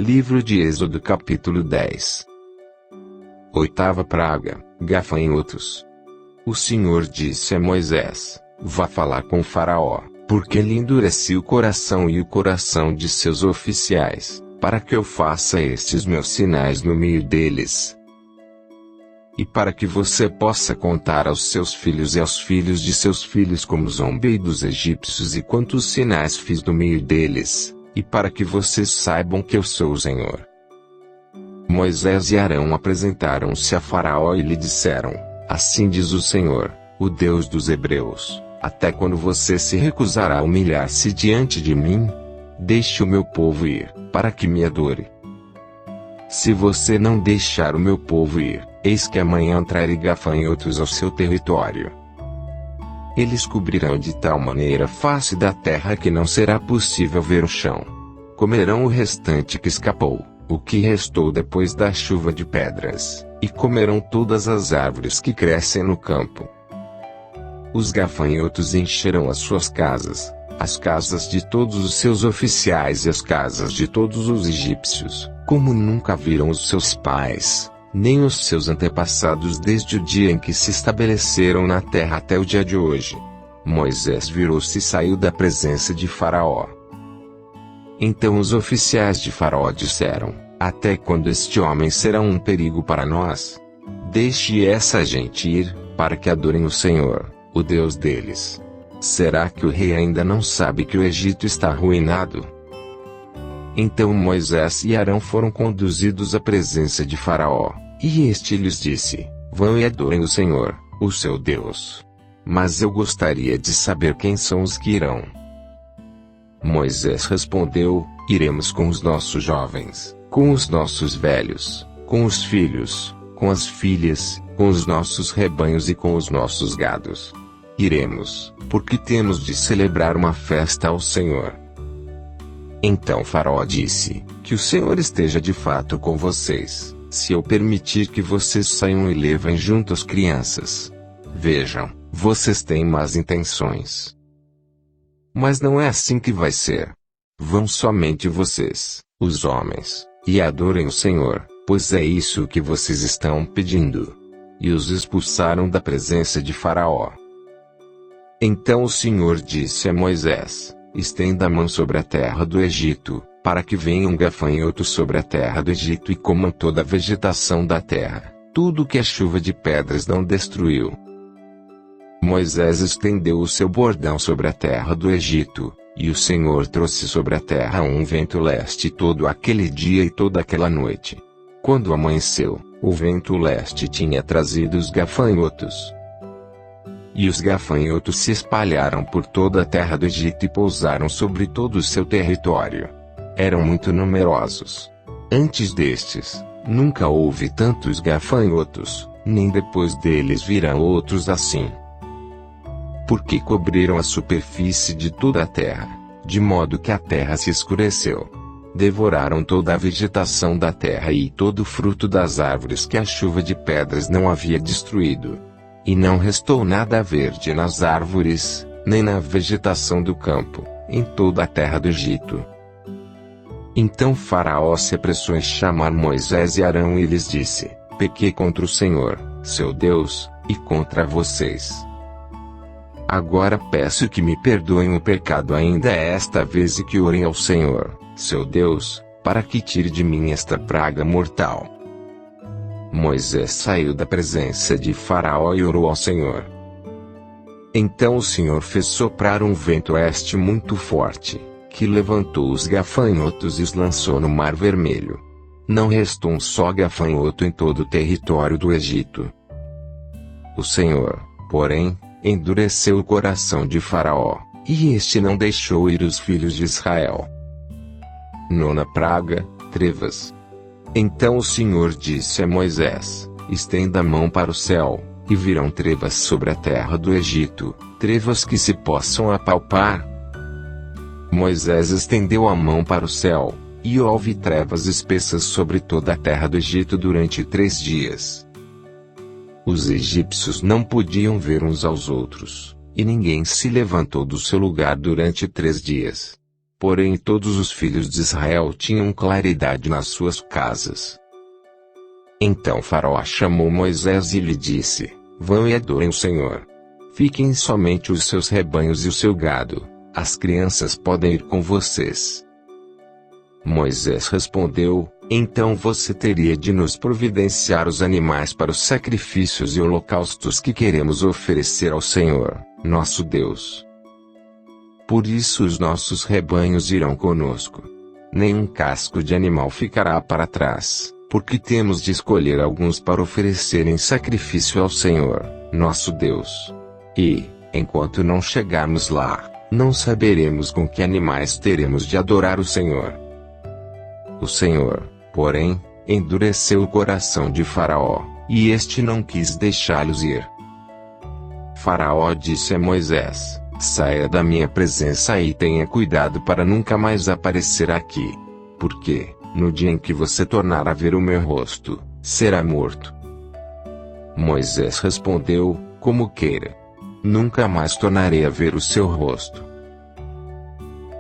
Livro de Êxodo capítulo 10. Oitava praga, gafanhotos. O Senhor disse a Moisés: vá falar com Faraó, porque lhe endureci o coração e o coração de seus oficiais, para que eu faça estes meus sinais no meio deles. E para que você possa contar aos seus filhos e aos filhos de seus filhos como zombei dos egípcios e quantos sinais fiz no meio deles, e para que vocês saibam que eu sou o Senhor. Moisés e Arão apresentaram-se a Faraó e lhe disseram: assim diz o Senhor, o Deus dos Hebreus, até quando você se recusará a humilhar-se diante de mim? Deixe o meu povo ir, para que me adore. Se você não deixar o meu povo ir, eis que amanhã trarei gafanhotos ao seu território. Eles cobrirão de tal maneira a face da terra que não será possível ver o chão. Comerão o restante que escapou, o que restou depois da chuva de pedras, e comerão todas as árvores que crescem no campo. Os gafanhotos encherão as suas casas, as casas de todos os seus oficiais e as casas de todos os egípcios, como nunca viram os seus pais, nem os seus antepassados desde o dia em que se estabeleceram na terra até o dia de hoje. Moisés virou-se e saiu da presença de Faraó. Então os oficiais de Faraó disseram: até quando este homem será um perigo para nós? Deixe essa gente ir, para que adorem o Senhor, o Deus deles. Será que o rei ainda não sabe que o Egito está arruinado? Então Moisés e Arão foram conduzidos à presença de Faraó, e este lhes disse: vão e adorem o Senhor, o seu Deus. Mas eu gostaria de saber quem são os que irão. Moisés respondeu: iremos com os nossos jovens, com os nossos velhos, com os filhos, com as filhas, com os nossos rebanhos e com os nossos gados. Iremos, porque temos de celebrar uma festa ao Senhor. Então Faraó disse: que o Senhor esteja de fato com vocês, se eu permitir que vocês saiam e levem junto as crianças. Vejam, vocês têm más intenções. Mas não é assim que vai ser. Vão somente vocês, os homens, e adorem o Senhor, pois é isso que vocês estão pedindo. E os expulsaram da presença de Faraó. Então o Senhor disse a Moisés: estenda a mão sobre a terra do Egito, para que venham gafanhotos sobre a terra do Egito e comam toda a vegetação da terra, tudo que a chuva de pedras não destruiu. Moisés estendeu o seu bordão sobre a terra do Egito, e o Senhor trouxe sobre a terra um vento leste todo aquele dia e toda aquela noite. Quando amanheceu, o vento leste tinha trazido os gafanhotos. E os gafanhotos se espalharam por toda a terra do Egito e pousaram sobre todo o seu território. Eram muito numerosos. Antes destes, nunca houve tantos gafanhotos, nem depois deles virão outros assim. Porque cobriram a superfície de toda a terra, de modo que a terra se escureceu. Devoraram toda a vegetação da terra e todo o fruto das árvores que a chuva de pedras não havia destruído. E não restou nada verde nas árvores, nem na vegetação do campo, em toda a terra do Egito. Então Faraó se apressou em chamar Moisés e Arão e lhes disse: pequei contra o Senhor, seu Deus, e contra vocês. Agora peço que me perdoem o pecado ainda esta vez e que orem ao Senhor, seu Deus, para que tire de mim esta praga mortal. Moisés saiu da presença de Faraó e orou ao Senhor. Então o Senhor fez soprar um vento oeste muito forte, que levantou os gafanhotos e os lançou no Mar Vermelho. Não restou um só gafanhoto em todo o território do Egito. O Senhor, porém, endureceu o coração de Faraó, e este não deixou ir os filhos de Israel. Nona praga, trevas. Então o Senhor disse a Moisés: estenda a mão para o céu, e virão trevas sobre a terra do Egito, trevas que se possam apalpar. Moisés estendeu a mão para o céu, e houve trevas espessas sobre toda a terra do Egito durante 3 dias. Os egípcios não podiam ver uns aos outros, e ninguém se levantou do seu lugar durante 3 dias. porém todos os filhos de Israel tinham claridade nas suas casas. Então Faraó chamou Moisés e lhe disse: Vão e adorem o Senhor. Fiquem somente os seus rebanhos e o seu gado, as crianças podem ir com vocês. Moisés respondeu: Então você teria de nos providenciar os animais para os sacrifícios e holocaustos que queremos oferecer ao Senhor, nosso Deus. Por isso os nossos rebanhos irão conosco. Nenhum casco de animal ficará para trás, porque temos de escolher alguns para oferecer em sacrifício ao Senhor, nosso Deus. E, enquanto não chegarmos lá, não saberemos com que animais teremos de adorar o Senhor. O Senhor, porém, endureceu o coração de Faraó, e este não quis deixá-los ir. Faraó disse a Moisés: Saia da minha presença e tenha cuidado para nunca mais aparecer aqui. Porque, no dia em que você tornar a ver o meu rosto, será morto. Moisés respondeu: Como queira. Nunca mais tornarei a ver o seu rosto.